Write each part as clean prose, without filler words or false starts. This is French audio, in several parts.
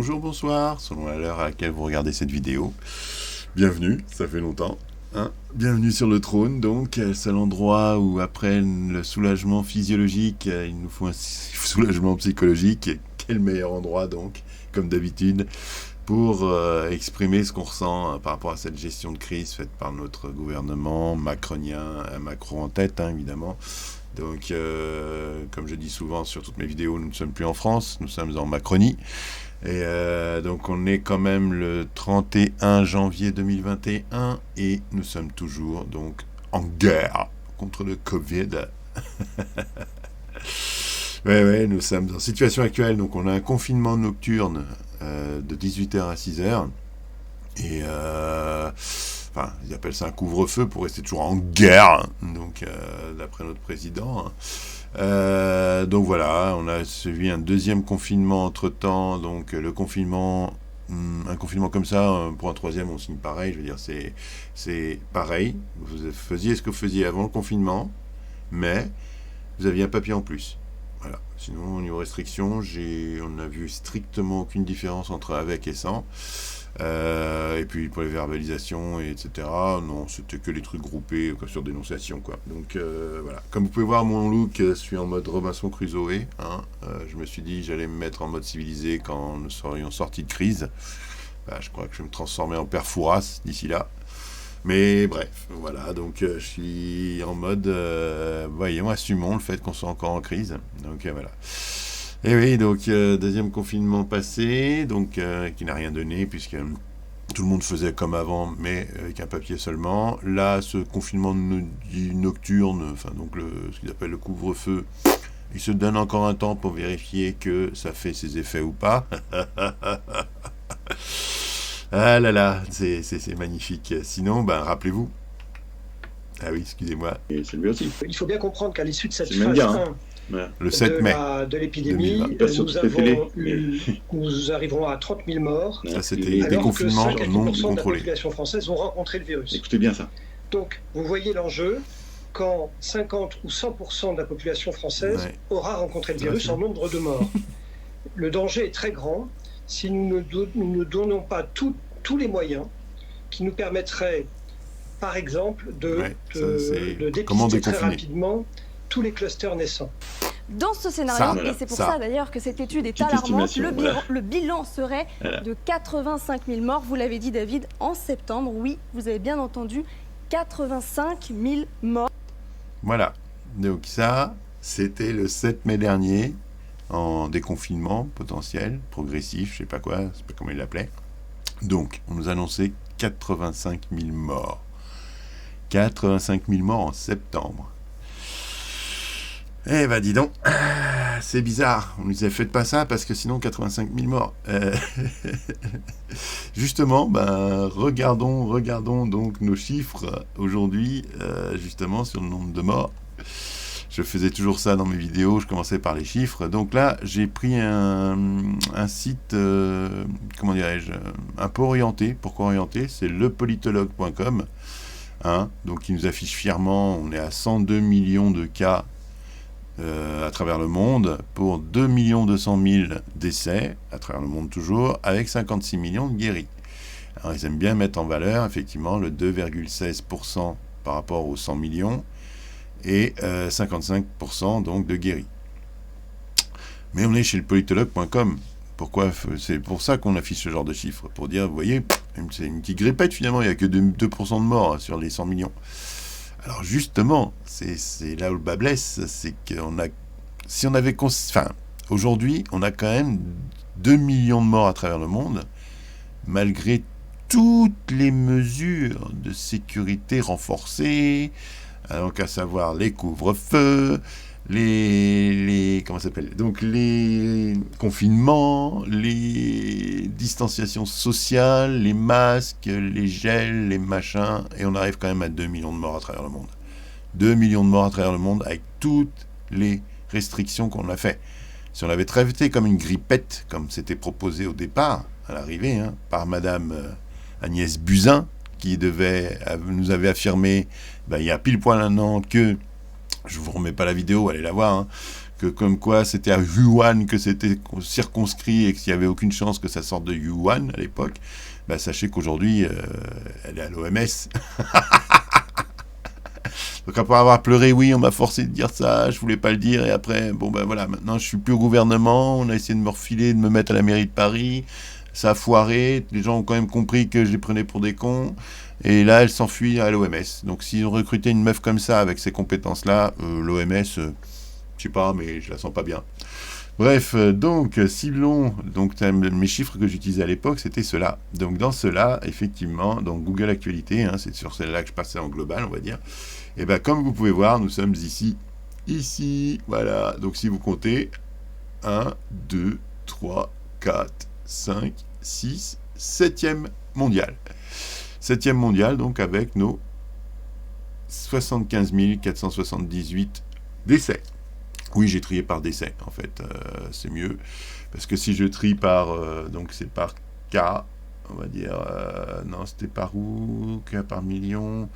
bonjour, bonsoir, selon l'heure à laquelle vous regardez cette vidéo. Bienvenue, ça fait longtemps. Bienvenue sur le trône, donc, c'est l'endroit où, après le soulagement physiologique, il nous faut un soulagement psychologique. Quel meilleur endroit, donc, comme d'habitude, pour exprimer ce qu'on ressent par rapport à cette gestion de crise faite par notre gouvernement macronien, Macron en tête, évidemment. Donc, comme je dis souvent sur toutes mes vidéos, nous ne sommes plus en France, nous sommes en Macronie. Et donc, on est quand même le 31 janvier 2021 et nous sommes toujours donc en guerre contre le Covid. Ouais, nous sommes en situation actuelle. Donc, on a un confinement nocturne de 18h à 6h. Et ils appellent ça un couvre-feu pour rester toujours en guerre, donc d'après notre président. Donc voilà, on a suivi un deuxième confinement entre-temps, donc le confinement, un confinement comme ça, pour un troisième, on signe pareil, je veux dire, c'est pareil, vous faisiez ce que vous faisiez avant le confinement, mais vous aviez un papier en plus. Voilà. Sinon, au niveau restrictions, on n'a vu strictement aucune différence entre avec et sans. Et puis pour les verbalisations, etc. Non, c'était que les trucs groupés sur dénonciation, quoi. Donc voilà. Comme vous pouvez voir mon look, je suis en mode Robinson Crusoe. Je me suis dit j'allais me mettre en mode civilisé quand nous serions sortis de crise. Je crois que je vais me transformer en père Fouras d'ici là. Mais bref, voilà, donc je suis en mode, voyons, assumons le fait qu'on soit encore en crise. Donc voilà. Et oui, donc deuxième confinement passé, donc qui n'a rien donné puisque tout le monde faisait comme avant, mais avec un papier seulement. Là, ce confinement nocturne, donc ce qu'ils appellent le couvre-feu, il se donne encore un temps pour vérifier que ça fait ses effets ou pas. Ah là là, c'est magnifique. Sinon, rappelez-vous. Ah oui, excusez-moi. Et c'est lui aussi. Il faut bien comprendre qu'à l'issue de cette phase 1 le 7 mai de l'épidémie, nous arriverons à 30 000 morts. Ça, c'était des confinements non contrôlés. De la population française ont rencontré le virus. Écoutez bien ça. Donc, vous voyez l'enjeu quand 50 ou 100% de la population française aura rencontré le virus en nombre de morts. Le danger est très grand si nous ne donnons pas tous les moyens qui nous permettraient, par exemple, de dépister très rapidement tous les clusters naissants. Dans ce scénario, et c'est pour ça d'ailleurs que cette étude est alarmante, le bilan serait de 85 000 morts. Vous l'avez dit, David, en septembre. Oui, vous avez bien entendu, 85 000 morts. Voilà. Donc ça, c'était le 7 mai dernier, en déconfinement potentiel, progressif, je sais pas quoi, je sais pas comment il l'appelait. Donc, on nous annonçait 85 000 morts. 85 000 morts en septembre. Eh ben dis donc, c'est bizarre. On nous disait faites pas ça parce que sinon 85 000 morts. Justement, regardons donc nos chiffres aujourd'hui, justement sur le nombre de morts. Je faisais toujours ça dans mes vidéos, je commençais par les chiffres. Donc là, j'ai pris un site, comment dirais-je, un peu orienté. Pourquoi orienté ? C'est lepolitologue.com. Donc il nous affiche fièrement, on est à 102 millions de cas à travers le monde, pour 2 200 000 décès, à travers le monde toujours, avec 56 millions de guéris. Alors ils aiment bien mettre en valeur, effectivement, le 2,16% par rapport aux 100 millions, et 55% donc de guéris. Mais on est chez le politologue.com. Pourquoi ? C'est pour ça qu'on affiche ce genre de chiffres, pour dire, vous voyez, c'est une petite grippette finalement, il n'y a que 2% de morts sur les 100 millions. Alors justement, c'est là où le bas blesse, c'est qu'on a, si on avait, aujourd'hui, on a quand même 2 millions de morts à travers le monde, malgré toutes les mesures de sécurité renforcées, donc à savoir les couvre-feux, comment ça s'appelle ? Donc les confinements, les distanciations sociales, les masques, les gels, les machins, et on arrive quand même à 2 millions de morts à travers le monde. 2 millions de morts à travers le monde avec toutes les restrictions qu'on a fait. Si on l'avait traité comme une grippette, comme c'était proposé au départ, à l'arrivée, par Madame Agnès Buzyn, qui nous avait affirmé, il y a pile poil un an que, je vous remets pas la vidéo, allez la voir, que comme quoi c'était à Wuhan que c'était circonscrit et qu'il n'y avait aucune chance que ça sorte de Wuhan à l'époque, bah, sachez qu'aujourd'hui, elle est à l'OMS. Donc après avoir pleuré, oui, on m'a forcé de dire ça, je voulais pas le dire, et après, bon ben voilà, maintenant je suis plus au gouvernement, on a essayé de me refiler, de me mettre à la mairie de Paris, ça a foiré, les gens ont quand même compris que je les prenais pour des cons, et là elle s'enfuit à l'OMS. Donc s'ils ont recruté une meuf comme ça, avec ces compétences-là, l'OMS, je sais pas, mais je la sens pas bien. Bref, donc, Ciblon, donc mes chiffres que j'utilisais à l'époque, c'était ceux-là. Donc dans ceux-là, effectivement, dans Google Actualité, hein, c'est sur celle-là que je passais en global, on va dire, et bien comme vous pouvez voir, nous sommes ici, voilà. Donc si vous comptez, 1, 2, 3, 4, 5, 6, 7e mondial. 7e mondial, donc avec nos 75 478 décès. Oui, j'ai trié par décès, en fait, c'est mieux, parce que si je trie par, donc c'est par cas, on va dire, non, c'était par où, cas par million,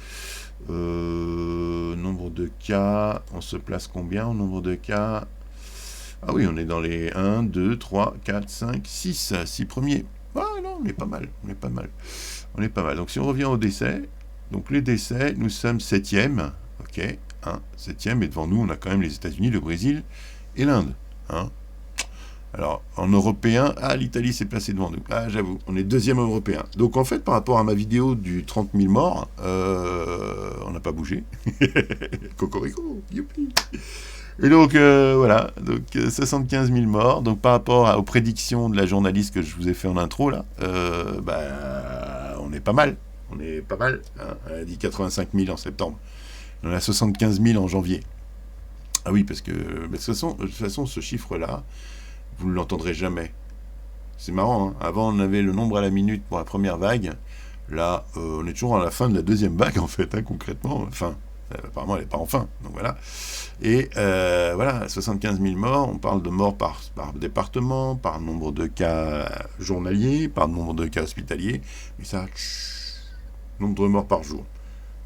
nombre de cas, on se place combien en nombre de cas? Ah oui, on est dans les 1, 2, 3, 4, 5, 6 premiers. Ah non, on est pas mal. Donc si on revient aux décès, donc les décès, nous sommes 7e, ok, 7e, et devant nous, on a quand même les États-Unis, le Brésil et l'Inde. Hein. Alors, en européen, l'Italie s'est placée devant nous. J'avoue, on est 2e européen. Donc, en fait, par rapport à ma vidéo du 30 000 morts, on n'a pas bougé. Cocorico, youpi. Et donc, voilà, donc 75 000 morts. Donc, par rapport aux prédictions de la journaliste que je vous ai fait en intro, là, on est pas mal. Hein. Elle a dit 85 000 en septembre. On a 75 000 en janvier. Ah oui, parce que de toute façon, ce chiffre-là, vous ne l'entendrez jamais. C'est marrant, hein. Avant, on avait le nombre à la minute pour la première vague. Là, on est toujours à la fin de la deuxième vague, en fait, hein, concrètement. Enfin, apparemment, elle n'est pas en fin. Donc voilà. Et voilà, 75 000 morts. On parle de morts par département, par nombre de cas journaliers, par nombre de cas hospitaliers. Mais ça, nombre de morts par jour.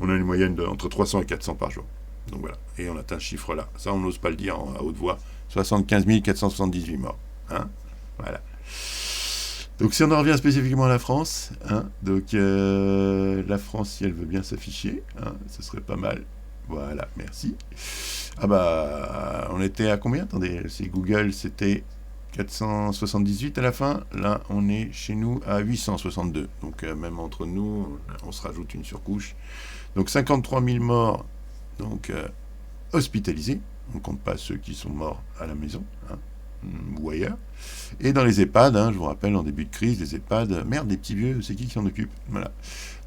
On a une moyenne entre 300 et 400 par jour. Donc voilà. Et on atteint ce chiffre-là. Ça, on n'ose pas le dire à haute voix. 75 478 morts. Hein, voilà. Donc si on en revient spécifiquement à la France, hein, donc la France, si elle veut bien s'afficher, hein, ce serait pas mal. Voilà, merci. Ah bah, on était à combien? Attendez, c'est Google, c'était 478 à la fin. Là, on est chez nous à 862. Donc même entre nous, on se rajoute une surcouche. Donc 53 000 morts, donc hospitalisés. On ne compte pas ceux qui sont morts à la maison, hein, ou ailleurs. Et dans les EHPAD, hein, je vous rappelle, en début de crise, les EHPAD, merde, les petits vieux, c'est qui s'en occupe? Voilà.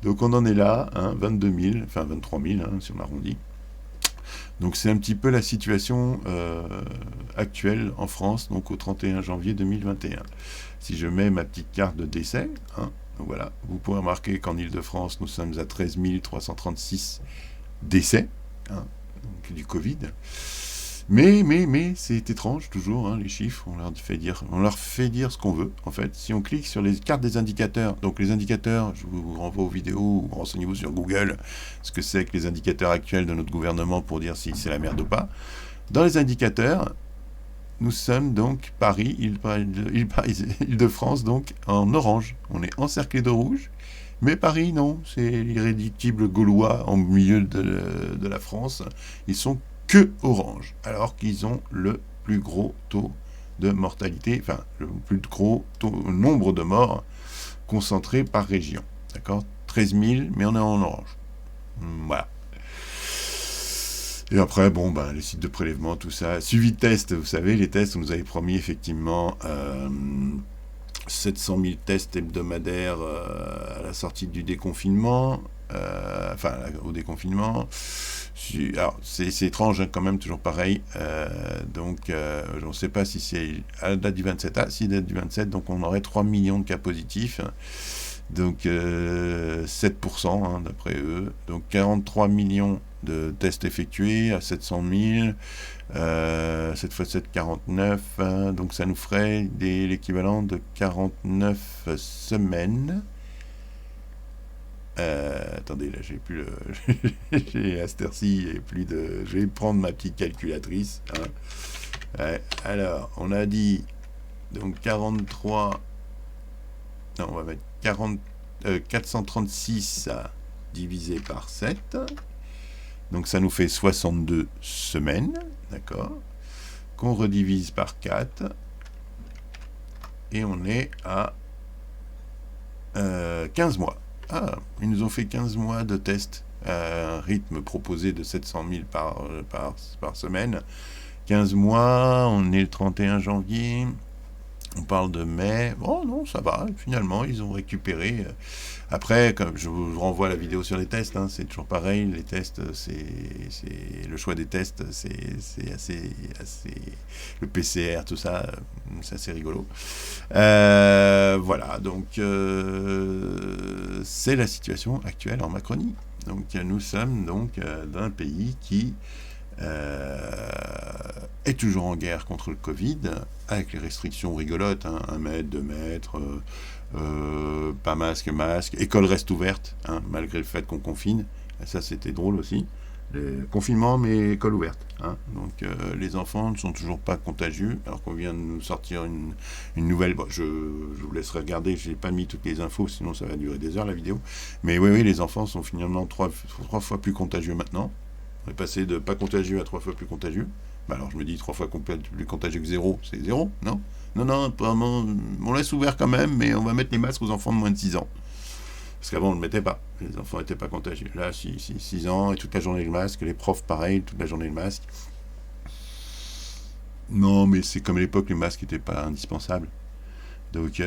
Donc on en est là, hein, 22 000, enfin 23 000, hein, si on arrondit. Donc c'est un petit peu la situation actuelle en France, donc au 31 janvier 2021. Si je mets ma petite carte de décès, hein, donc voilà, vous pourrez remarquer qu'en Ile-de-France, nous sommes à 13 336 décès, hein, donc du Covid. Mais c'est étrange toujours, hein, les chiffres, on leur fait dire ce qu'on veut, en fait. Si on clique sur les cartes des indicateurs, donc les indicateurs, je vous renvoie aux vidéos, ou renseignez-vous sur Google, ce que c'est que les indicateurs actuels de notre gouvernement pour dire si c'est la merde ou pas. Dans les indicateurs, nous sommes donc Paris, Île-de-France, donc en orange. On est encerclé de rouge, mais Paris, non, c'est l'irréductible gaulois en milieu de la France. Ils sont que orange, alors qu'ils ont le plus gros taux de mortalité, enfin, le plus gros nombre de morts concentrés par région. D'accord, 13 000, mais on est en orange. Voilà. Et après, bon, ben, les sites de prélèvement, tout ça. Suivi de tests, vous savez, les tests, on nous avait promis effectivement 700 000 tests hebdomadaires à la sortie du déconfinement, au déconfinement. Alors, c'est étrange, hein, quand même, toujours pareil. Donc, je ne sais pas si c'est à la date du 27. Ah, si, date du 27, donc on aurait 3 millions de cas positifs. Donc, 7%, hein, d'après eux. Donc, 43 millions de tests effectués à 700 000. 7 x 7, 49. Hein, donc, ça nous ferait l'équivalent de 49 semaines. Attendez, là j'ai plus j'ai à cette heure-ci, je vais prendre ma petite calculatrice, hein. Ouais, alors, on a dit, donc 43, non, on va mettre 436 divisé par 7, donc ça nous fait 62 semaines, d'accord, qu'on redivise par 4, et on est à 15 mois. Ah, ils nous ont fait 15 mois de tests à un rythme proposé de 700 000 par semaine. 15 mois, on est le 31 janvier, on parle de mai. Oh non, ça va, finalement, ils ont récupéré. Après, comme je vous renvoie à la vidéo sur les tests, hein, c'est toujours pareil, les tests, le choix des tests, c'est assez... Le PCR, tout ça, c'est assez rigolo. Voilà, donc c'est la situation actuelle en Macronie. Donc nous sommes donc d'un pays qui est toujours en guerre contre le Covid, avec les restrictions rigolotes, hein, 1 mètre, 2 mètres, pas masque, école reste ouverte, hein, malgré le fait qu'on confine. Et ça, c'était drôle aussi. Confinement, mais école ouverte. Hein. Donc les enfants ne sont toujours pas contagieux, alors qu'on vient de nous sortir une nouvelle... Bon, je vous laisserai regarder, je n'ai pas mis toutes les infos, sinon ça va durer des heures la vidéo. Mais oui, les enfants sont finalement 3 fois plus contagieux maintenant. On est passé de pas contagieux à 3 fois plus contagieux. Bah alors je me dis 3 fois plus contagieux que 0, c'est 0, non ? Non, apparemment, on laisse ouvert quand même, mais on va mettre les masques aux enfants de moins de 6 ans. Parce qu'avant, on ne le mettait pas. Les enfants n'étaient pas contagieux. Là, 6 ans, et toute la journée le masque. Les profs, pareil, toute la journée le masque. Non, mais c'est comme à l'époque, les masques n'étaient pas indispensables. Donc,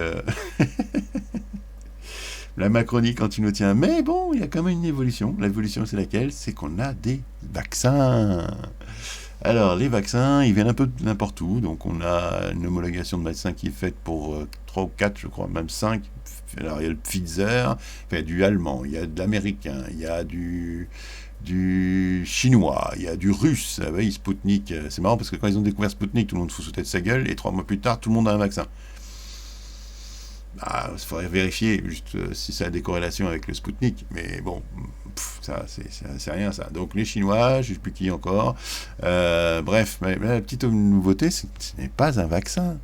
la Macronie continue, tient. Mais bon, il y a quand même une évolution. L'évolution, c'est laquelle ? C'est qu'on a des vaccins. Alors, les vaccins, ils viennent un peu de n'importe où. Donc, on a une homologation de vaccin qui est faite pour 3 ou 4, je crois, même 5. Alors, il y a le Pfizer, il y a du allemand, il y a de l'américain, il y a du chinois, il y a du russe. Ah oui, Sputnik, c'est marrant parce que quand ils ont découvert Sputnik, tout le monde foutait de sa gueule, et 3 mois plus tard, tout le monde a un vaccin. Ah, il faudrait vérifier juste si ça a des corrélations avec le Sputnik, mais bon, ça, c'est rien ça. Donc les Chinois, je ne sais plus qui encore. Bref, mais la petite nouveauté, c'est que ce n'est pas un vaccin.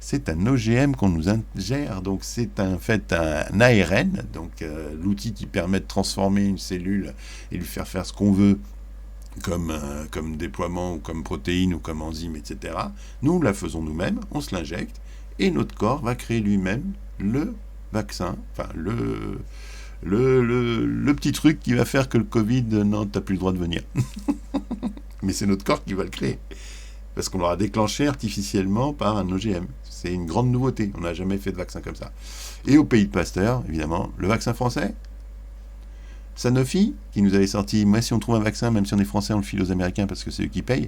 C'est un OGM qu'on nous ingère, donc c'est en fait un ARN, donc l'outil qui permet de transformer une cellule et lui faire ce qu'on veut, comme déploiement, ou comme protéines, ou comme enzymes, etc. Nous la faisons nous-mêmes, on se l'injecte, et notre corps va créer lui-même le vaccin, enfin le petit truc qui va faire que le Covid, non, t'as plus le droit de venir. Mais c'est notre corps qui va le créer. Parce qu'on l'aura déclenché artificiellement par un OGM. C'est une grande nouveauté. On n'a jamais fait de vaccin comme ça. Et au pays de Pasteur, évidemment, le vaccin français. Sanofi, qui nous avait sorti, moi, si on trouve un vaccin, même si on est français, on le file aux Américains parce que c'est eux qui payent.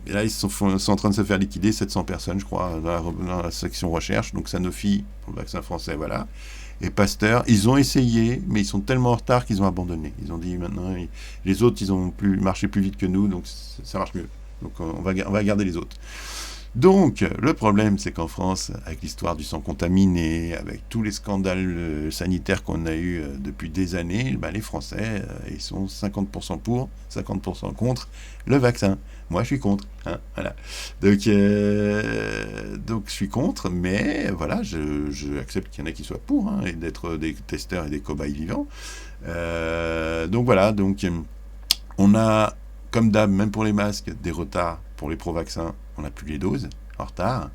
Et là, ils sont en train de se faire liquider 700 personnes, je crois, dans la section recherche. Donc Sanofi, pour le vaccin français, voilà. Et Pasteur, ils ont essayé, mais ils sont tellement en retard qu'ils ont abandonné. Ils ont dit maintenant, les autres, ils ont marché plus vite que nous, donc ça marche mieux. Donc on va garder les autres. Donc le problème, c'est qu'en France, avec l'histoire du sang contaminé, avec tous les scandales sanitaires qu'on a eus depuis des années, les Français, ils sont 50% pour, 50% contre le vaccin. Moi, je suis contre. Hein, voilà. Donc, je suis contre, mais voilà, je accepte qu'il y en a qui soient pour, hein, et d'être des testeurs et des cobayes vivants. Donc voilà, donc on a, comme d'hab, même pour les masques, des retards pour les pro-vaccins. On n'a plus les doses, en retard.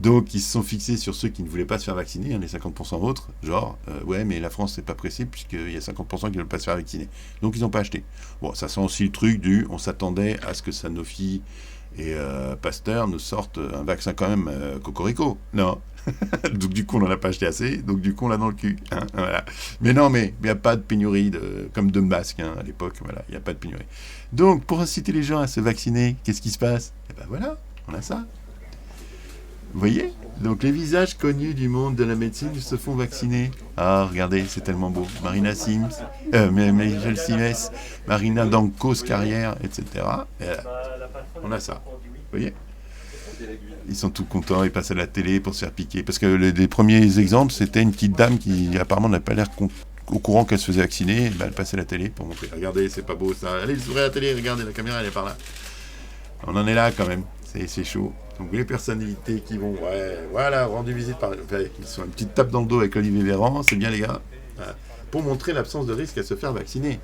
Donc, ils se sont fixés sur ceux qui ne voulaient pas se faire vacciner, hein, les 50% autres, genre, ouais, mais la France, c'est pas pressé, puisqu'il y a 50% qui ne veulent pas se faire vacciner. Donc, ils n'ont pas acheté. Bon, ça sent aussi le truc on s'attendait à ce que Sanofi et Pasteur nous sortent un vaccin quand même cocorico. Non. Donc, du coup, on n'en a pas acheté assez, donc du coup, on l'a dans le cul. Hein, voilà. Mais non, mais il n'y a pas de pénurie, comme de masques, hein, à l'époque, voilà, il n'y a pas de pénurie. Donc, pour inciter les gens à se vacciner, qu'est-ce qui se passe ? Eh ben voilà, on a ça. Vous voyez ? Donc les visages connus du monde de la médecine se font vacciner. Ah, regardez, c'est tellement beau. Marina Sims, Michel Simès, Marina Dancos Carrière, etc. Et là, on a ça. Vous voyez ? Ils sont tout contents, ils passent à la télé pour se faire piquer. Parce que les premiers exemples, c'était une petite dame qui apparemment n'a pas l'air au courant qu'elle se faisait vacciner. Elle passait à la télé pour montrer. Regardez, c'est pas beau ça. Allez, ouvrez la télé, regardez, la caméra elle est par là. On en est là quand même, c'est chaud. Donc les personnalités qui vont, rendre visite qui sont une petite tape dans le dos avec Olivier Véran, c'est bien les gars, pour montrer l'absence de risque à se faire vacciner.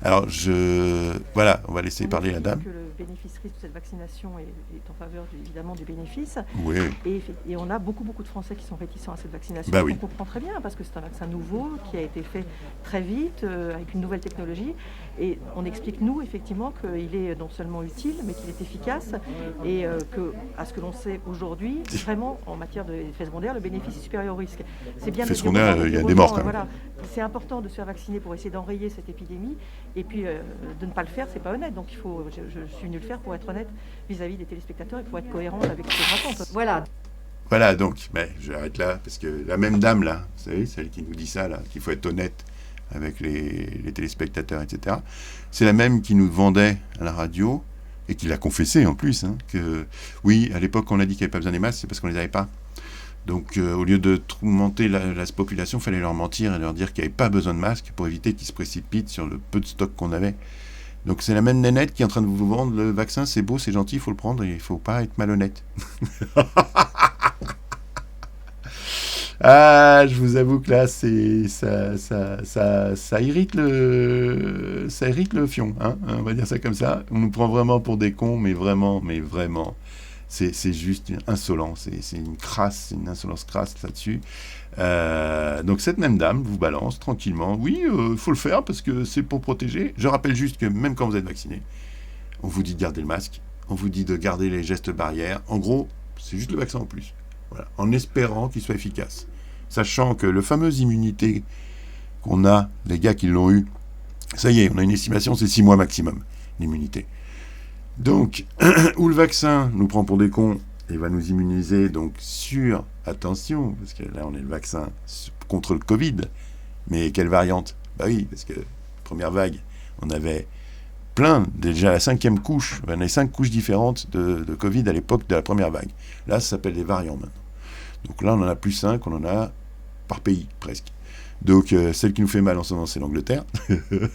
Alors, on va laisser parler la dame. Que le bénéfice risque de cette vaccination est en faveur évidemment du bénéfice. Oui. Et on a beaucoup de Français qui sont réticents à cette vaccination. Bah oui. On comprend très bien parce que c'est un vaccin nouveau qui a été fait très vite avec une nouvelle technologie. Et on explique, nous, effectivement, qu'il est non seulement utile, mais qu'il est efficace. Et à ce que l'on sait aujourd'hui, vraiment, en matière d'effets secondaires, le bénéfice est supérieur au risque. C'est bien. Effets secondaires, il y a des morts quand même. Voilà. C'est important de se faire vacciner pour essayer d'enrayer cette épidémie. Et puis, de ne pas le faire, c'est pas honnête. Donc, je suis venue le faire pour être honnête vis-à-vis des téléspectateurs et pour être cohérente avec ce que je raconte. Voilà. Voilà, donc, j'arrête là, parce que la même dame, là, vous savez, celle qui nous dit ça, là, qu'il faut être honnête avec les téléspectateurs, etc., c'est la même qui nous vendait à la radio, et qui l'a confessé en plus, que oui, à l'époque, on a dit qu'il n'y avait pas besoin des masques, c'est parce qu'on ne les avait pas. Donc, au lieu de monter la population, il fallait leur mentir et leur dire qu'il n'y avait pas besoin de masques pour éviter qu'ils se précipitent sur le peu de stock qu'on avait. Donc, c'est la même nénette qui est en train de vous vendre le vaccin, c'est beau, c'est gentil, il faut le prendre et il ne faut pas être malhonnête. Je vous avoue que là, ça irrite le fion, on va dire ça comme ça. On nous prend vraiment pour des cons, mais vraiment. C'est juste insolent, c'est une crasse, une insolence crasse là-dessus. Donc cette même dame vous balance tranquillement, oui, il faut le faire parce que c'est pour protéger. Je rappelle juste que même quand vous êtes vacciné, on vous dit de garder le masque, on vous dit de garder les gestes barrières. En gros, c'est juste le vaccin en plus. Voilà, en espérant qu'il soit efficace. Sachant que le fameuse immunité qu'on a, les gars qui l'ont eu, ça y est, on a une estimation, c'est 6 mois maximum, l'immunité. Donc, où le vaccin nous prend pour des cons et va nous immuniser donc sur, attention, parce que là on est le vaccin contre le Covid, mais quelle variante ? Bah oui, parce que première vague, on avait plein, déjà la 5e couche, on avait 5 couches différentes de Covid à l'époque de la première vague. Là, ça s'appelle des variants maintenant. Donc là, on en a plus 5, on en a par pays, presque. Donc, celle qui nous fait mal en ce moment, c'est l'Angleterre. Le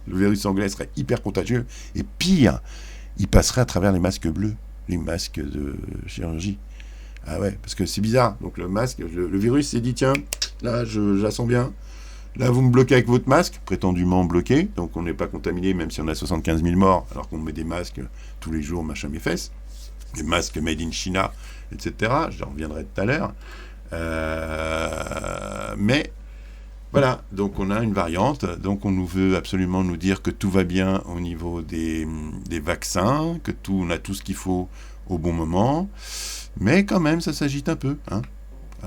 virus anglais serait hyper contagieux. Et pire, il passerait à travers les masques bleus, les masques de chirurgie. Ah ouais, parce que c'est bizarre. Donc le masque, le virus s'est dit, tiens, là, je la sens bien. Là, vous me bloquez avec votre masque, prétendument bloqué. Donc on n'est pas contaminé, même si on a 75 000 morts, alors qu'on met des masques tous les jours, machin mes fesses. Des masques made in China, etc. J'en reviendrai tout à l'heure. Mais voilà, donc on a une variante. Donc on nous veut absolument nous dire que tout va bien au niveau des vaccins, que on a tout ce qu'il faut au bon moment. Mais quand même, ça s'agite un peu.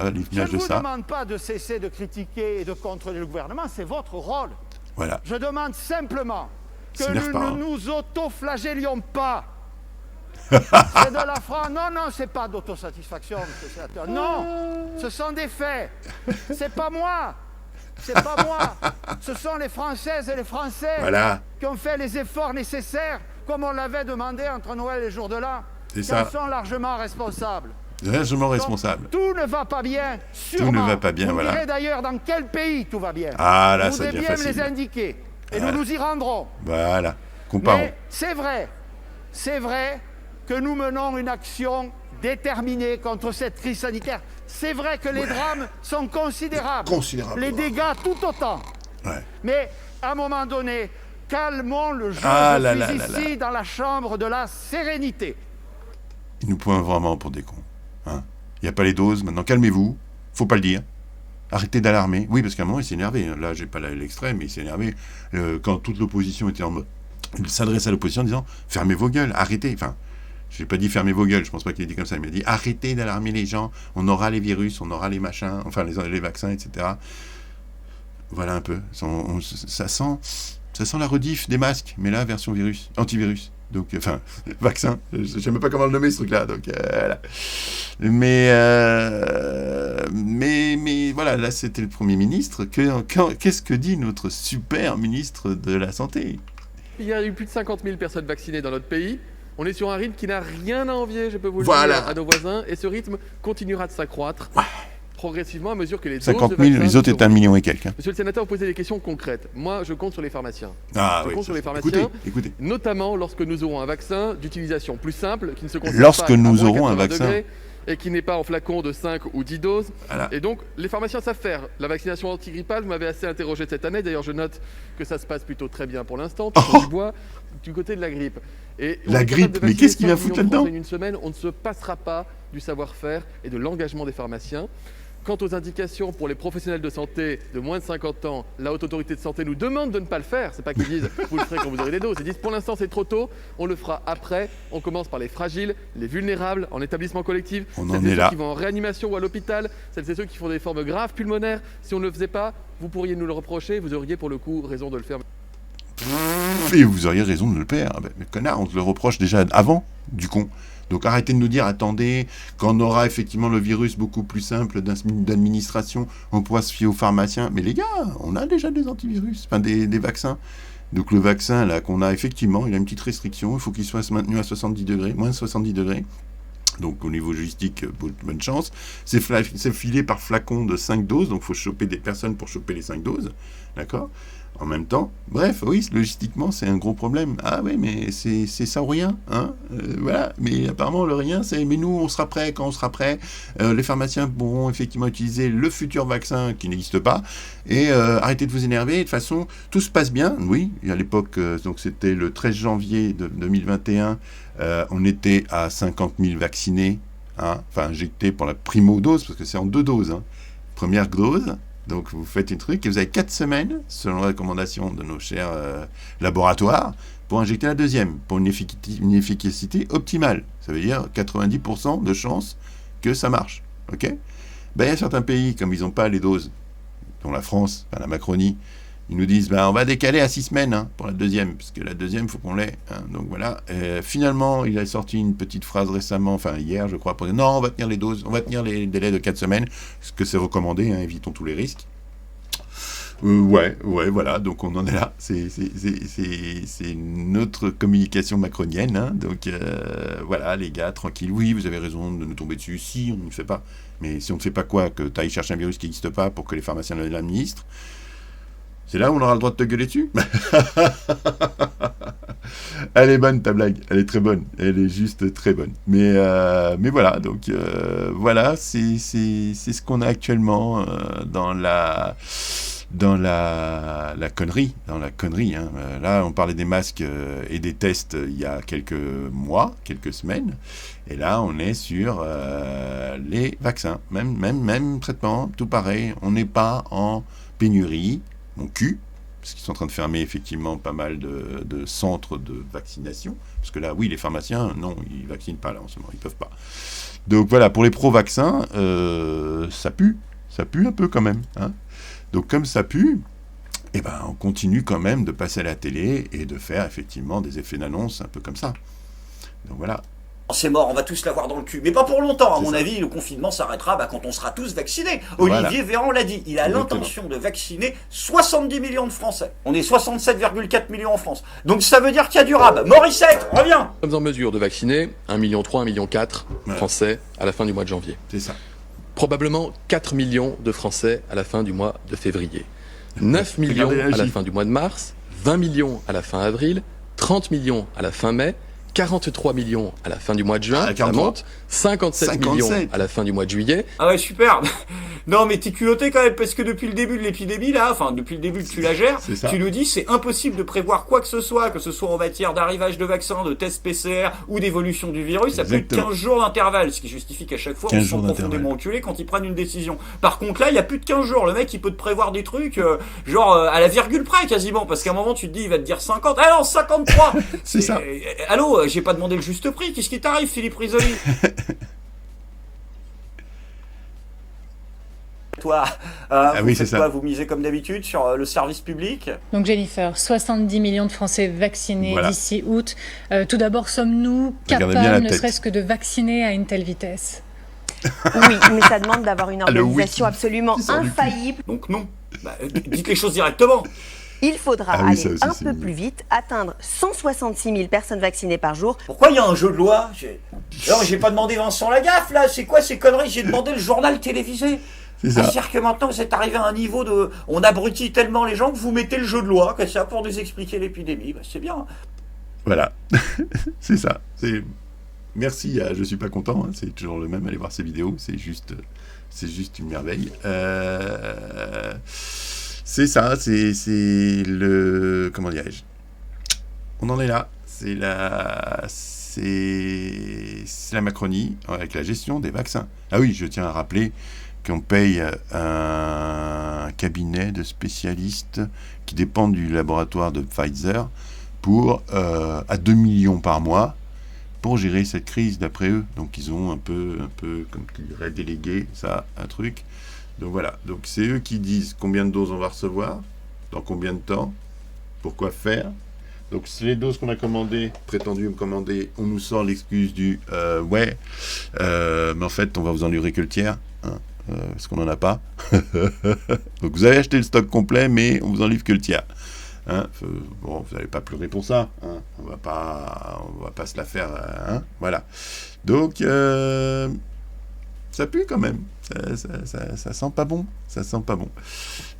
Je ne vous demande pas de cesser de critiquer et de contrôler le gouvernement, c'est votre rôle. Voilà. Je demande simplement que nous ne nous auto-flagellions pas. C'est de la France. Non, c'est pas d'autosatisfaction, monsieur le sénateur. Non, ce sont des faits. C'est pas moi. Ce sont les Françaises et les Français qui ont fait les efforts nécessaires, comme on l'avait demandé entre Noël et le jour de l'an. Ils sont largement responsables. Responsable. Tout ne va pas bien, sûrement. Tout ne va pas bien, vous direz d'ailleurs dans quel pays tout va bien. Ah là, vous ça devient devez bien facile. me les indiquer. Et nous y rendrons. Voilà, comparons. Mais c'est vrai que nous menons une action déterminée contre cette crise sanitaire. C'est vrai que les drames sont considérables. Les dégâts tout autant. Ouais. Mais à un moment donné, calmons le jeu. Ici dans la chambre de la sérénité. Il nous pointe vraiment pour des cons. Il n'y a pas les doses, maintenant calmez-vous, faut pas le dire. Arrêtez d'alarmer. Oui, parce qu'à un moment, il s'est énervé. Là, j'ai pas l'extrait, mais il s'est énervé. Quand toute l'opposition était en mode... Il s'adresse à l'opposition en disant « Fermez vos gueules, arrêtez ». Enfin, je n'ai pas dit « Fermez vos gueules », je pense pas qu'il ait dit comme ça. Il m'a dit « Arrêtez d'alarmer les gens, on aura les virus, on aura les machins, enfin les vaccins, etc. » Voilà un peu. Ça sent la rediff des masques, mais là, version virus, antivirus. Donc, vaccin, je ne sais même pas comment le nommer ce truc-là. Donc, voilà. Mais voilà, là c'était le Premier ministre. Qu'est-ce que dit notre super ministre de la Santé ? Il y a eu plus de 50 000 personnes vaccinées dans notre pays. On est sur un rythme qui n'a rien à envier, je peux vous le dire, à nos voisins. Et ce rythme continuera de s'accroître. progressivement à mesure que les 50 000, les autres étaient 1 million et quelques. Hein. Monsieur le sénateur, vous posez des questions concrètes. Moi, je compte sur les pharmaciens. Je compte sur les pharmaciens, écoutez. Notamment lorsque nous aurons un vaccin d'utilisation plus simple, qui ne se concentre lorsque pas nous à aurons un -80 vaccin degrés, et qui n'est pas en flacon de 5 ou 10 doses. Voilà. Et donc, les pharmaciens savent faire. La vaccination antigrippale, vous m'avez assez interrogé cette année. D'ailleurs, je note que ça se passe plutôt très bien pour l'instant, du bois, du côté de la grippe. Et la grippe, mais qu'est-ce qu'il va foutre là-dedans ? En une semaine, on ne se passera pas du savoir-faire et de l'engagement des pharmaciens. Quant aux indications pour les professionnels de santé de moins de 50 ans, la Haute Autorité de Santé nous demande de ne pas le faire. C'est pas qu'ils disent vous le ferez quand vous aurez des doses. Ils disent pour l'instant c'est trop tôt, on le fera après. On commence par les fragiles, les vulnérables, en établissement collectif. On en est là. Ceux qui vont en réanimation ou à l'hôpital, celles et ceux qui font des formes graves pulmonaires. Si on ne le faisait pas, vous pourriez nous le reprocher, vous auriez pour le coup raison de le faire. Et vous auriez raison de le faire. Mais connard, on te le reproche déjà avant, du con. Donc arrêtez de nous dire, attendez, quand on aura effectivement le virus beaucoup plus simple d'administration, on pourra se fier aux pharmaciens. Mais les gars, on a déjà des antivirus, enfin des vaccins. Donc le vaccin là qu'on a effectivement, il a une petite restriction, il faut qu'il soit maintenu à 70 degrés, moins de 70 degrés. Donc au niveau logistique, bonne chance. C'est filé par flacon de 5 doses, donc il faut choper des personnes pour choper les 5 doses. D'accord ? En même temps, bref, oui, logistiquement, c'est un gros problème. Ah oui, mais c'est ça ou rien, hein, voilà. Mais apparemment, le rien, c'est mais nous, on sera prêts quand on sera prêts. Les pharmaciens pourront effectivement utiliser le futur vaccin qui n'existe pas. Et arrêtez de vous énerver. De toute façon, tout se passe bien. Oui, à l'époque, donc c'était le 13 janvier 2021, on était à 50 000 vaccinés, hein, enfin injectés pour la primo-dose, parce que c'est en 2 doses. Hein. Première dose. Donc vous faites un truc et vous avez 4 semaines, selon la recommandation de nos chers laboratoires, pour injecter la deuxième, pour une efficacité optimale. Ça veut dire 90% de chances que ça marche. Ok ? Ben, il y a certains pays, comme ils n'ont pas les doses, dont la France, la Macronie, ils nous disent on va décaler à 6 semaines hein, pour la deuxième, parce que la deuxième, il faut qu'on l'ait. Hein, donc voilà. Finalement, il a sorti une petite phrase récemment, enfin hier, je crois, pour dire non, on va tenir les doses, on va tenir les délais de 4 semaines, parce que c'est recommandé, hein, évitons tous les risques. Ouais, voilà, donc on en est là. C'est notre communication macronienne. Hein, donc voilà, les gars, tranquille. Oui, vous avez raison de nous tomber dessus. Si on ne le fait pas. Mais si on ne fait pas quoi ? Que tu ailles chercher un virus qui n'existe pas pour que les pharmaciens l'administrent. C'est là où on aura le droit de te gueuler dessus. Elle est bonne ta blague, elle est très bonne, elle est juste très bonne. Mais voilà, donc voilà, c'est ce qu'on a actuellement dans la connerie, hein. Là, on parlait des masques et des tests il y a quelques mois, quelques semaines, et là, on est sur les vaccins, même traitement, tout pareil. On n'est pas en pénurie. Mon cul, parce qu'ils sont en train de fermer effectivement pas mal de centres de vaccination, parce que là, oui, les pharmaciens, non, ils ne vaccinent pas là en ce moment, ils ne peuvent pas. Donc voilà, pour les pro-vaccins, ça pue un peu quand même. Hein. Donc comme ça pue, eh ben, on continue quand même de passer à la télé et de faire effectivement des effets d'annonce un peu comme ça. Donc voilà. C'est mort, on va tous l'avoir dans le cul. Mais pas pour longtemps, à mon avis, le confinement s'arrêtera quand on sera tous vaccinés. Olivier Véran l'a dit, il a l'intention de vacciner 70 millions de Français. On est 67,4 millions en France. Donc ça veut dire qu'il y a du rab. Morissette, reviens. Nous sommes en mesure de vacciner 1,3 million, 1,4 million Français à la fin du mois de janvier. C'est ça. Probablement 4 millions de Français à la fin du mois de février. 9 millions à la fin du mois de mars, 20 millions à la fin avril, 30 millions à la fin mai, 43 millions à la fin du mois de juin, ça monte, 57 millions à la fin du mois de juillet. Ah ouais, super. Non, mais t'es culotté quand même, parce que depuis le début de l'épidémie, là, enfin, depuis le début que tu la gères, tu nous dis c'est impossible de prévoir quoi que ce soit en matière d'arrivage de vaccins, de tests PCR ou d'évolution du virus, ça plus de 15 jours d'intervalle, ce qui justifie qu'à chaque fois, on se sent profondément enculé quand ils prennent une décision. Par contre, là, il y a plus de 15 jours. Le mec, il peut te prévoir des trucs, genre, à la virgule près, quasiment, parce qu'à un moment, tu te dis, il va te dire 50. Ah non, 53! C'est ça. Allô, j'ai pas demandé le juste prix. Qu'est-ce qui t'arrive, Philippe Risoli? Toi, vous faites quoi? Vous misez comme d'habitude sur le service public? Donc Jennifer, 70 millions de Français vaccinés d'ici août. Tout d'abord, sommes-nous capables, ne serait-ce que de vacciner à une telle vitesse? Oui, mais ça demande d'avoir une organisation absolument infaillible. Donc non, dites les choses directement. Il faudra aller un peu plus vite, atteindre 166 000 personnes vaccinées par jour. Pourquoi il y a un jeu de loi? Alors, j'ai pas demandé Vincent Lagaffe, là. C'est quoi ces conneries? J'ai demandé le journal télévisé. C'est ça. C'est-à-dire que maintenant, vous êtes arrivé à un niveau de... On abrutit tellement les gens que vous mettez le jeu de loi, que ça, pour nous expliquer l'épidémie. C'est bien. Voilà. C'est ça. Merci à Je suis pas content. Hein. C'est toujours le même. Allez voir ces vidéos. C'est juste une merveille. C'est ça. C'est le... Comment dirais-je ? On en est là. C'est la Macronie avec la gestion des vaccins. Ah oui, je tiens à rappeler qu'on paye un cabinet de spécialistes qui dépend du laboratoire de Pfizer à 2 millions par mois pour gérer cette crise d'après eux. Donc ils ont un peu comme tu dirais, délégué ça, un truc. Donc voilà, donc c'est eux qui disent combien de doses on va recevoir, dans combien de temps, pourquoi faire. Donc c'est les doses qu'on a prétendues commander, on nous sort l'excuse du mais en fait on va vous en livrer que le tiers, hein, parce qu'on n'en a pas. Donc vous avez acheté le stock complet, mais on vous en livre que le tiers. Hein, bon, vous n'allez pas pleurer pour ça. Hein, on va pas se la faire. Hein, voilà. Donc ça pue quand même. Ça sent pas bon. Ça sent pas bon.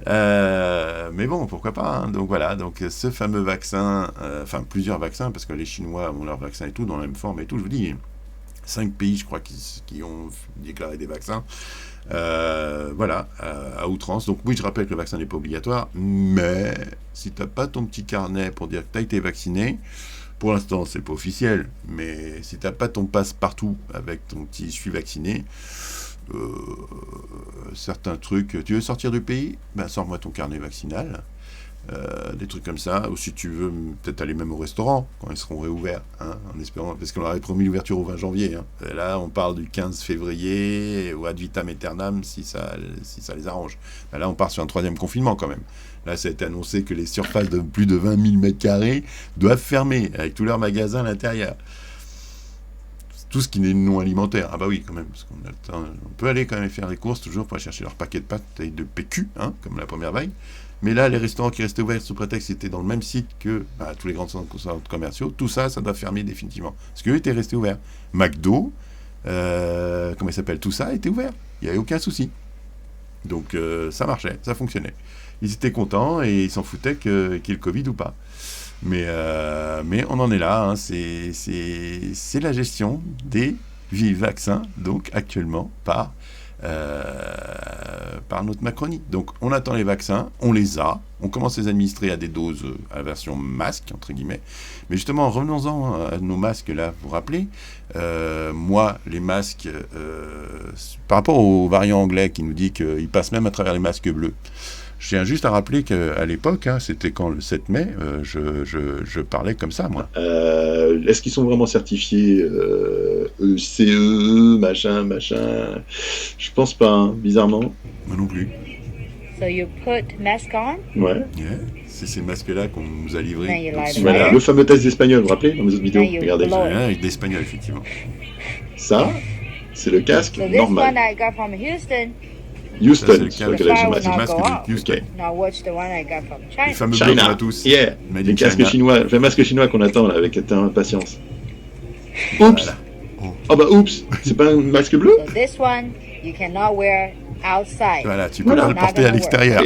Mais bon, pourquoi pas. Hein, donc voilà. Donc ce fameux vaccin, plusieurs vaccins, parce que les Chinois ont leur vaccin et tout dans la même forme et tout. Je vous dis, 5 pays, je crois, qui ont déclaré des vaccins. Voilà, à outrance. Donc oui, je rappelle que le vaccin n'est pas obligatoire, mais si tu n'as pas ton petit carnet pour dire que tu as été vacciné, pour l'instant c'est pas officiel, mais si tu n'as pas ton passe-partout avec ton petit « je suis vacciné », certains trucs, tu veux sortir du pays, ben sors-moi ton carnet vaccinal. Des trucs comme ça, ou si tu veux peut-être aller même au restaurant quand ils seront réouverts, hein, en espérant, parce qu'on leur avait promis l'ouverture au 20 janvier. Hein. Et là, on parle du 15 février, ou ad vitam aeternam, si ça les arrange. Ben là, on part sur un 3e confinement quand même. Là, ça a été annoncé que les surfaces de plus de 20 000 m² doivent fermer, avec tous leurs magasins à l'intérieur. Tout ce qui n'est non alimentaire. Ah bah oui, quand même, parce qu'on a le temps. On peut aller quand même faire les courses, toujours, pour aller chercher leur paquet de pâtes et de PQ, hein, comme la première vague. Mais là, les restaurants qui restaient ouverts sous prétexte qu'ils étaient dans le même site que tous les grands centres commerciaux, tout ça, ça doit fermer définitivement. Parce qu'eux étaient restés ouverts. McDo, comment il s'appelle, tout ça était ouvert. Il n'y avait aucun souci. Donc ça marchait, ça fonctionnait. Ils étaient contents et ils s'en foutaient qu'il y ait le Covid ou pas. Mais on en est là. Hein. C'est la gestion des vaccins, donc actuellement par notre Macronie. Donc on attend les vaccins, on les a, on commence à les administrer à des doses à la version masque, entre guillemets. Mais justement, revenons-en à nos masques là, vous vous rappelez, moi, les masques, par rapport au variant anglais qui nous dit qu'il passe même à travers les masques bleus, je tiens juste à rappeler qu'à l'époque, hein, c'était quand le 7 mai, je parlais comme ça, moi. Est-ce qu'ils sont vraiment certifiés ECE, machin? Je pense pas, hein, bizarrement. Moi non plus. So you put mask on? Ouais. Yeah. C'est ces masques-là qu'on nous a livrés. Voilà, le fameux test d'espagnol, vous vous rappelez, dans mes autres vidéos? Regardez. Avec d'espagnol, effectivement. Ça, c'est le casque so normal. This one I got from Houston. Houston, c'est le masque de Houston. Now watch the one I got from China. Les fameux bleus qu'on a tous. Yeah, les casques chinois, le masque chinois qu'on attend là, avec impatience. Oups. Voilà. Oh bah oups, c'est pas un masque bleu? So this one you cannot wear outside. Voilà, tu peux pas le porter à l'extérieur.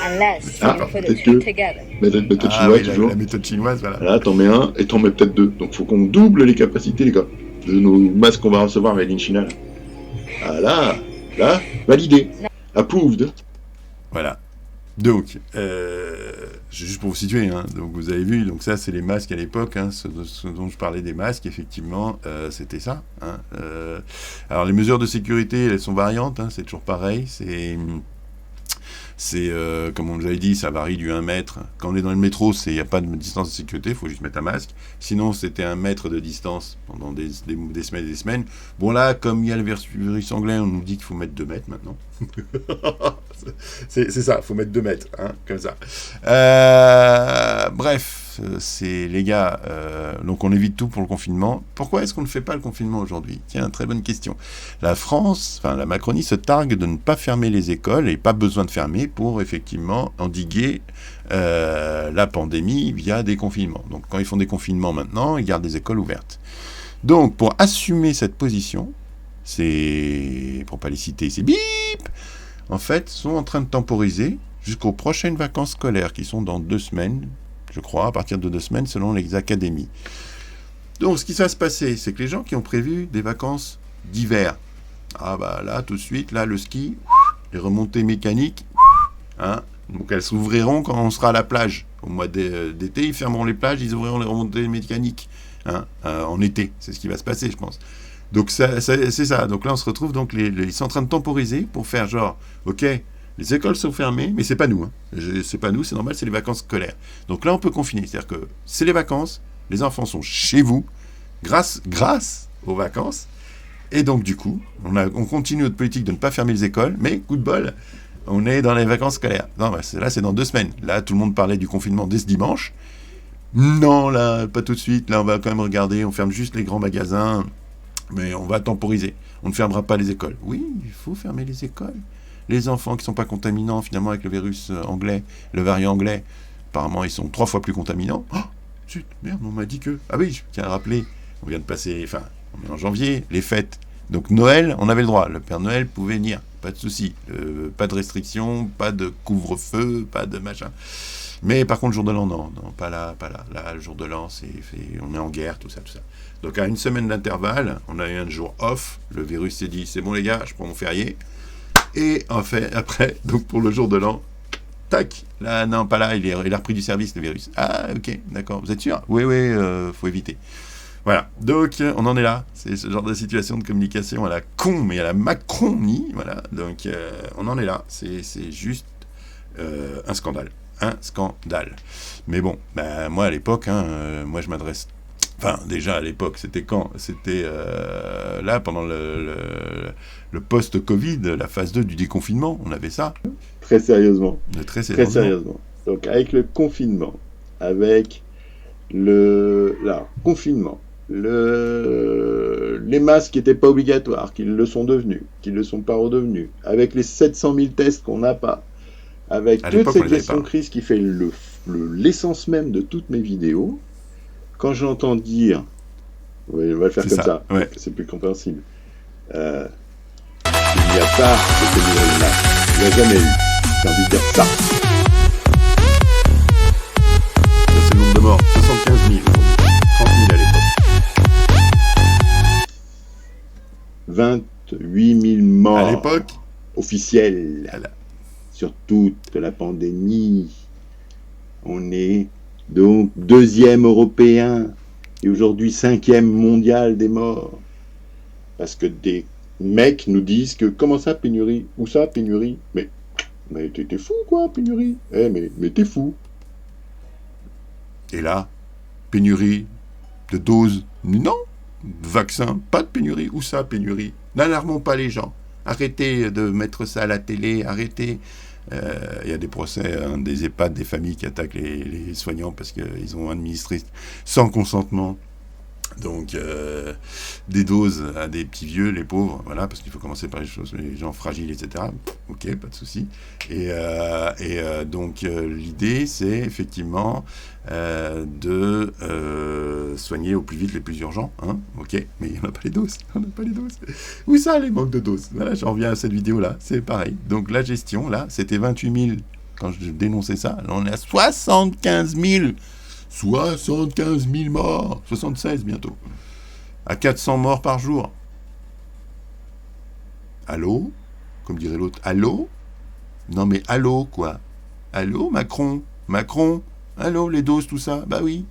Unless you put the two together. Méthode chinoise, toujours. La méthode chinoise, voilà. Là, t'en mets un et t'en mets peut-être deux. Donc faut qu'on double les capacités, les gars, de nos masques qu'on va recevoir made in China. Ah là, validé. Approved. Voilà. Donc, juste pour vous situer, hein, donc vous avez vu, donc ça c'est les masques à l'époque, hein, ce dont je parlais des masques, effectivement, c'était ça. Hein, alors les mesures de sécurité, elles sont variantes, hein, c'est toujours pareil, c'est comme on nous avait dit, ça varie du 1 mètre. Quand on est dans le métro, il n'y a pas de distance de sécurité, il faut juste mettre un masque. Sinon, c'était 1 mètre de distance pendant des semaines et des semaines. Bon là, comme il y a le virus anglais, on nous dit qu'il faut mettre 2 mètres maintenant. c'est ça, il faut mettre 2 mètres, hein, comme ça. Bref, c'est les gars, donc on évite tout pour le confinement. Pourquoi est-ce qu'on ne fait pas le confinement aujourd'hui? Tiens, très bonne question. La France, la Macronie se targue de ne pas fermer les écoles et pas besoin de fermer pour effectivement endiguer la pandémie via des confinements. Donc quand ils font des confinements maintenant, ils gardent les écoles ouvertes. Donc pour assumer cette position, c'est, pour pas les citer, c'est bip, en fait, sont en train de temporiser jusqu'aux prochaines vacances scolaires, qui sont dans 2 semaines, je crois, à partir de 2 semaines, selon les académies. Donc, ce qui va se passer, c'est que les gens qui ont prévu des vacances d'hiver, ah bah là, tout de suite, là, le ski, les remontées mécaniques, hein, donc elles s'ouvriront quand on sera à la plage. Au mois d'été, ils fermeront les plages, ils ouvriront les remontées mécaniques, hein, en été. C'est ce qui va se passer, je pense. Donc, c'est ça. Donc là, on se retrouve, donc, ils sont en train de temporiser pour faire genre, ok, les écoles sont fermées, mais c'est pas nous. Hein. C'est pas nous, c'est normal, c'est les vacances scolaires. Donc là, on peut confiner. C'est-à-dire que c'est les vacances, les enfants sont chez vous, grâce aux vacances. Et donc, du coup, on continue notre politique de ne pas fermer les écoles, mais coup de bol, on est dans les vacances scolaires. Non, bah, là, c'est dans 2 semaines. Là, tout le monde parlait du confinement dès ce dimanche. Non, là, pas tout de suite. Là, on va quand même regarder. On ferme juste les grands magasins, mais on va temporiser. On ne fermera pas les écoles. Oui, il faut fermer les écoles. Les enfants qui ne sont pas contaminants, finalement, avec le virus anglais, le variant anglais, apparemment, ils sont 3 fois plus contaminants. Oh, zut, merde, on m'a dit que... Ah oui, je tiens à rappeler, on vient de passer... Enfin, on est en janvier, les fêtes. Donc Noël, on avait le droit. Le Père Noël pouvait venir, pas de souci. Pas de restrictions, pas de couvre-feu, pas de machin. Mais par contre, le jour de l'an, non, pas là. Là, le jour de l'an, on est en guerre, tout ça. Donc à 1 semaine d'intervalle, on a eu un jour off. Le virus s'est dit, c'est bon les gars, je prends mon férié. Et en fait, après, donc pour le jour de l'an, tac, là, non, pas là, il a repris du service, le virus. Ah, ok, d'accord, vous êtes sûr ? Oui, faut éviter. Voilà, donc on en est là. C'est ce genre de situation de communication à la con, mais à la Macronie, voilà. Donc on en est là. C'est juste un scandale. Mais bon, bah, moi à l'époque, moi je m'adresse... Enfin, déjà à l'époque, c'était quand ? C'était là, pendant le post-Covid, la phase 2 du déconfinement, on avait ça. Très sérieusement. Très sérieusement. Donc avec le confinement, avec le confinement, les masques qui n'étaient pas obligatoires, qu'ils le sont devenus, qu'ils ne le sont pas redevenus, avec les 700 000 tests qu'on n'a pas, avec toute cette gestion de crise qui fait l'essence même de toutes mes vidéos, quand j'entends dire, oui, on va le faire comme ça, ouais. C'est plus compréhensible, il n'y a pas de pénurie, il n'y a jamais eu, j'ai envie de dire ça. C'est le nombre de morts, 75 000, 30 000 à l'époque. 28 000 morts à l'époque officiels sur toute la pandémie. On est donc 2e européen et aujourd'hui 5e mondial des morts. Parce que des mecs nous disent que comment ça pénurie ? Où ça pénurie ? Mais t'es fou quoi pénurie ? Mais t'es fou. Et là, pénurie de doses ? Non. Vaccin, pas de pénurie. Où ça, pénurie ? N'alarmons pas les gens. Arrêtez de mettre ça à la télé, arrêtez. Il y a des procès, des EHPAD, des familles qui attaquent les soignants parce qu'ils ont administré sans consentement donc des doses à des petits vieux, les pauvres, voilà, parce qu'il faut commencer par les gens fragiles, etc. Ok, pas de souci. Et donc l'idée, c'est effectivement de soigner au plus vite les plus urgents, hein, ok, mais on n'a pas les doses, Où ça, les manques de doses ? Voilà, j'en reviens à cette vidéo-là, c'est pareil. Donc la gestion, là, c'était 28 000 quand je dénonçais ça, là, on est à 75 000 morts, 76 bientôt, à 400 morts par jour. Allô ? Comme dirait l'autre, allô ? Non mais allô quoi ? Allô Macron ? Allô les doses, tout ça ? Bah oui.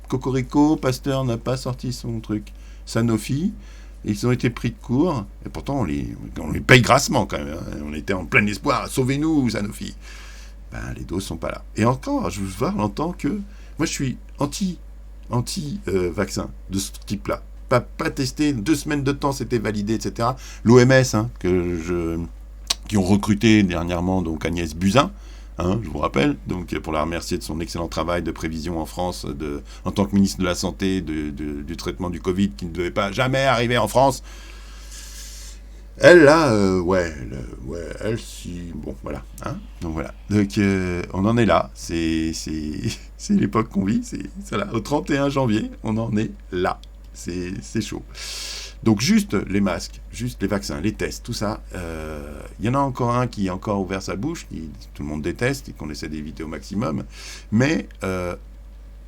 Cocorico, Pasteur n'a pas sorti son truc. Sanofi, ils ont été pris de court, et pourtant on les paye grassement quand même. Hein. On était en plein espoir, sauvez-nous Sanofi. Ben les doses sont pas là. Et encore, je vous parle en tant que... Moi, je suis anti-vaccin de ce type-là. Pas testé, 2 semaines de temps, c'était validé, etc. L'OMS, hein, qui ont recruté dernièrement donc Agnès Buzyn, hein, je vous rappelle, donc pour la remercier de son excellent travail de prévision en France, en tant que ministre de la Santé, du traitement du Covid, qui ne devait pas jamais arriver en France. Elle, là, elle, si... Bon, voilà. Hein, donc, voilà. Donc, on en est là. C'est l'époque qu'on vit. C'est là. Au 31 janvier, on en est là. C'est chaud. Donc juste les masques, juste les vaccins, les tests, tout ça. Il y en a encore un qui a encore ouvert sa bouche, qui tout le monde déteste et qu'on essaie d'éviter au maximum. Mais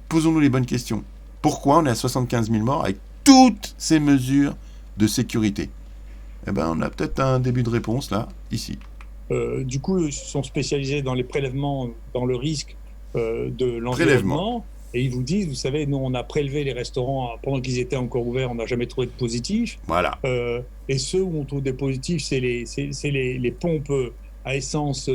posons-nous les bonnes questions. Pourquoi on est à 75 000 morts avec toutes ces mesures de sécurité? Eh ben, on a peut-être un début de réponse là, ici. Du coup, ils sont spécialisés dans les prélèvements, dans le risque de l'environnement. Et ils vous disent, vous savez, nous, on a prélevé les restaurants pendant qu'ils étaient encore ouverts, on n'a jamais trouvé de positifs. Voilà. Et ceux où on trouve des positifs, c'est les pompes à essence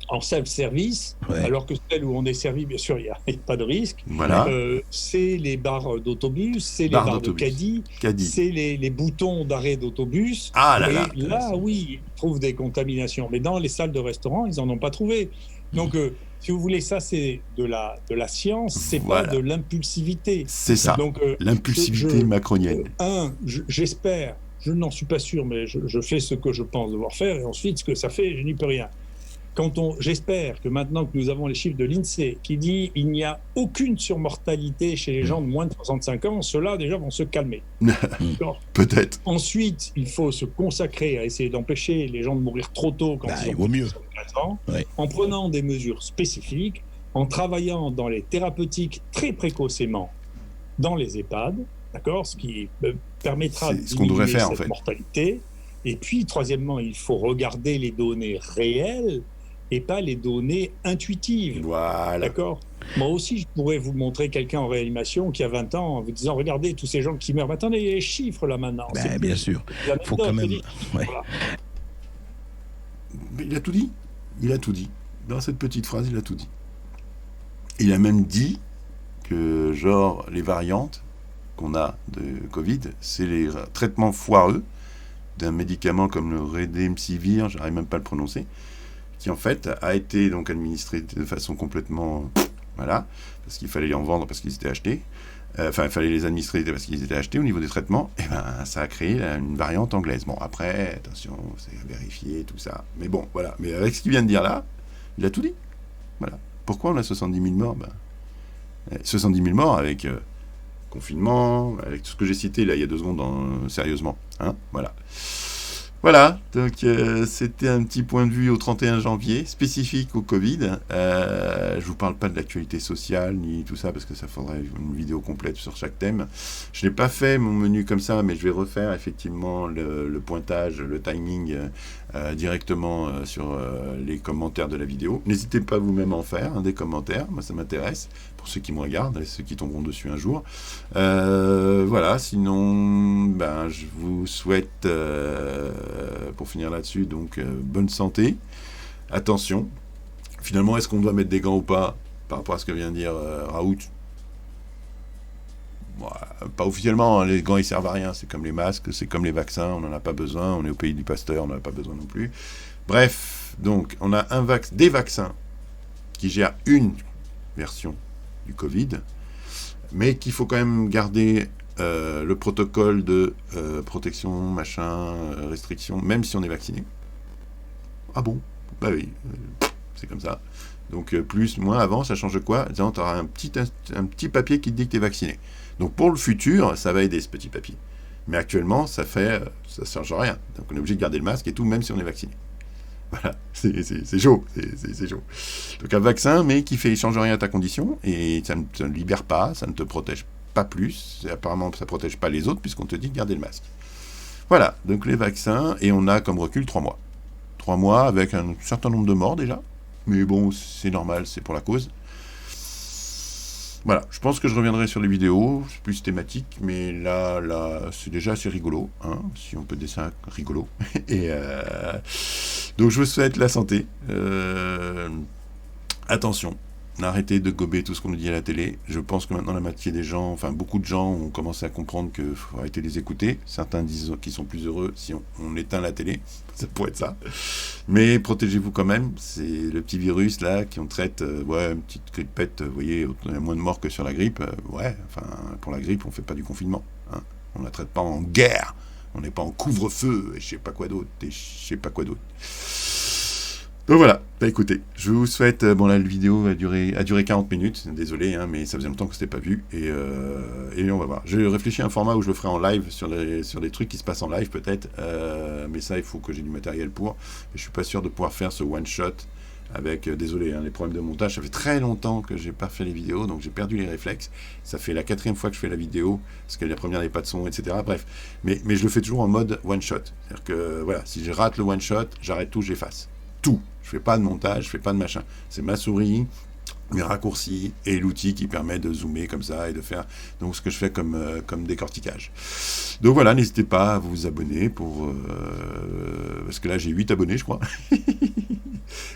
en self-service, alors que celles où on est servi, bien sûr, il n'y a pas de risque. Voilà. C'est les barres d'autobus, c'est les barres de caddie, c'est les boutons d'arrêt d'autobus. Ah là là. Et là, oui, ils trouvent des contaminations. Mais dans les salles de restaurant, ils n'en ont pas trouvé. Donc, si vous voulez, ça, c'est de la science, c'est pas de l'impulsivité. C'est ça, l'impulsivité macronienne. J'espère, je n'en suis pas sûr, mais je fais ce que je pense devoir faire, et ensuite, ce que ça fait, je n'y peux rien. J'espère que maintenant que nous avons les chiffres de l'INSEE qui dit qu'il n'y a aucune surmortalité chez les gens de moins de 65 ans, ceux-là déjà vont se calmer. Peut-être. Ensuite, il faut se consacrer à essayer d'empêcher les gens de mourir trop tôt quand ils ont mieux. 75 ans, en prenant des mesures spécifiques, en travaillant dans les thérapeutiques très précocement dans les EHPAD, d'accord, ce qui permettra de diminuer cette mortalité. Et puis, troisièmement, il faut regarder les données réelles et pas les données intuitives. Voilà. D'accord ? Moi aussi, je pourrais vous montrer quelqu'un en réanimation qui a 20 ans en vous disant « Regardez tous ces gens qui meurent. » Mais attendez, il y a les chiffres là maintenant. Bien sûr. Il faut quand même... Voilà. Mais il a tout dit. Il a tout dit. Dans cette petite phrase, il a tout dit. Il a même dit que, genre, les variantes qu'on a de Covid, c'est les traitements foireux d'un médicament comme le Remdesivir, j'arrive même pas à le prononcer, qui en fait a été donc administré de façon complètement... Voilà, parce qu'il fallait les en vendre parce qu'ils étaient achetés. Enfin, il fallait les administrer parce qu'ils étaient achetés au niveau des traitements. Et ben, ça a créé une variante anglaise. Bon, après, attention, c'est à vérifier, tout ça. Mais bon, voilà. Mais avec ce qu'il vient de dire là, il a tout dit. Voilà. Pourquoi on a 70 000 morts? 70 000 morts avec confinement, avec tout ce que j'ai cité là il y a 2 secondes, sérieusement. Hein, voilà. Voilà, donc c'était un petit point de vue au 31 janvier, spécifique au Covid. Je vous parle pas de l'actualité sociale, ni tout ça, parce que ça faudrait une vidéo complète sur chaque thème. Je n'ai pas fait mon menu comme ça, mais je vais refaire effectivement le pointage, le timing directement sur les commentaires de la vidéo. N'hésitez pas vous-même à en faire, des commentaires, moi ça m'intéresse, pour ceux qui me regardent et ceux qui tomberont dessus un jour. Voilà, sinon, je vous souhaite... pour finir là-dessus, donc bonne santé, attention. Finalement, est-ce qu'on doit mettre des gants ou pas par rapport à ce que vient de dire Raoult? Pas officiellement, hein, les gants ils servent à rien, c'est comme les masques, c'est comme les vaccins, on n'en a pas besoin, on est au pays du Pasteur, on n'en a pas besoin non plus. Bref, donc on a des vaccins qui gèrent une version du Covid, mais qu'il faut quand même garder le protocole de protection, machin, restriction, même si on est vacciné. Ah bon? Bah oui, c'est comme ça. Donc plus, moins, avant, ça change quoi? Tu auras un petit papier qui te dit que tu es vacciné. Donc pour le futur, ça va aider ce petit papier. Mais actuellement, ça change rien. Donc on est obligé de garder le masque et tout, même si on est vacciné. Voilà, c'est chaud, c'est chaud. Donc un vaccin, mais qui change rien à ta condition, et ça ne te libère pas, ça ne te protège pas plus, apparemment ça ne protège pas les autres, puisqu'on te dit de garder le masque. Voilà, donc les vaccins, et on a comme recul 3 mois. 3 mois avec un certain nombre de morts déjà, mais bon, c'est normal, c'est pour la cause. Voilà, je pense que je reviendrai sur les vidéos, c'est plus thématique, mais là, c'est déjà assez rigolo, hein, si on peut dire ça, rigolo. Et donc je vous souhaite la santé. Attention, arrêtez de gober tout ce qu'on nous dit à la télé. Je pense que maintenant la moitié des gens, enfin beaucoup de gens ont commencé à comprendre qu'il faut arrêter de les écouter. Certains disent qu'ils sont plus heureux si on éteint la télé, ça pourrait être ça. Mais protégez-vous quand même, c'est le petit virus là qu'on traite, une petite grippette, vous voyez, il y a moins de morts que sur la grippe. Pour la grippe, on fait pas du confinement. Hein. On la traite pas en guerre, on n'est pas en couvre-feu, et je sais pas quoi d'autre. Donc voilà, écoutez, je vous souhaite... bon, là, la vidéo a duré 40 minutes, désolé, hein, mais ça faisait longtemps que c'était pas vu, et on va voir. J'ai réfléchi à un format où je le ferai en live, sur des trucs qui se passent en live, peut-être, mais ça, il faut que j'ai du matériel pour, et je suis pas sûr de pouvoir faire ce one-shot, avec, désolé, hein, les problèmes de montage, ça fait très longtemps que j'ai pas fait les vidéos, donc j'ai perdu les réflexes, ça fait la 4e fois que je fais la vidéo, parce que la première n'avait pas de son, etc., bref, mais je le fais toujours en mode one-shot, c'est-à-dire que, voilà, si je rate le one-shot, j'arrête tout, j'efface, tout, je fais pas de montage, je fais pas de machin, c'est ma souris, mes raccourcis, et l'outil qui permet de zoomer comme ça, et de faire, donc ce que je fais comme décortiquage. Donc voilà, n'hésitez pas à vous abonner parce que là j'ai 8 abonnés, je crois.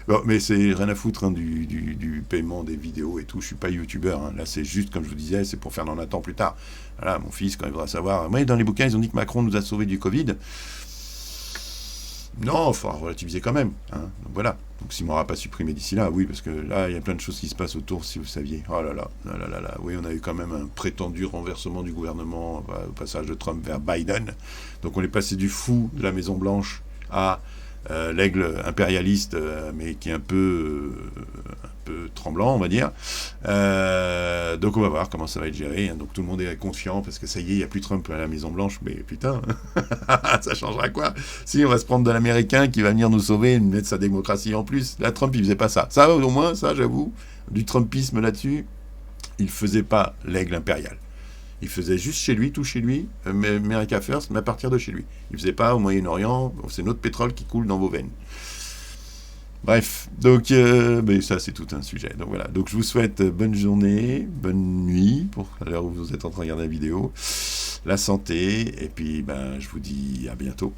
Bon, mais c'est rien à foutre, hein, du paiement des vidéos et tout. Je suis pas youtubeur, hein. Là c'est juste, comme je vous disais, c'est pour faire dans un temps plus tard. Voilà, mon fils, quand il voudra savoir. Moi, dans les bouquins, ils ont dit que Macron nous a sauvés du Covid. Non, il faut relativiser quand même, hein. Donc voilà. Donc s'il ne m'aura pas supprimé d'ici là, oui, parce que là, il y a plein de choses qui se passent autour, si vous saviez. Oh là là, là là là. Oui, on a eu quand même un prétendu renversement du gouvernement au passage de Trump vers Biden. Donc on est passé du fou de la Maison-Blanche à l'aigle impérialiste, mais qui est un peu tremblant, on va dire. Donc on va voir comment ça va être géré, hein. Donc tout le monde est confiant, parce que ça y est, il n'y a plus Trump à la Maison-Blanche, mais putain, ça changera quoi? Si, on va se prendre de l'Américain qui va venir nous sauver et nous mettre sa démocratie en plus. Là, Trump, il faisait pas ça. Ça, au moins, ça, j'avoue, du Trumpisme là-dessus, il faisait pas l'aigle impérial. Il faisait juste chez lui, tout chez lui, America First, mais à partir de chez lui. Il faisait pas au Moyen-Orient, c'est notre pétrole qui coule dans vos veines. Bref, donc mais ça c'est tout un sujet. Donc voilà, donc je vous souhaite bonne journée, bonne nuit, pour l'heure où vous êtes en train de regarder la vidéo, la santé, et puis je vous dis à bientôt.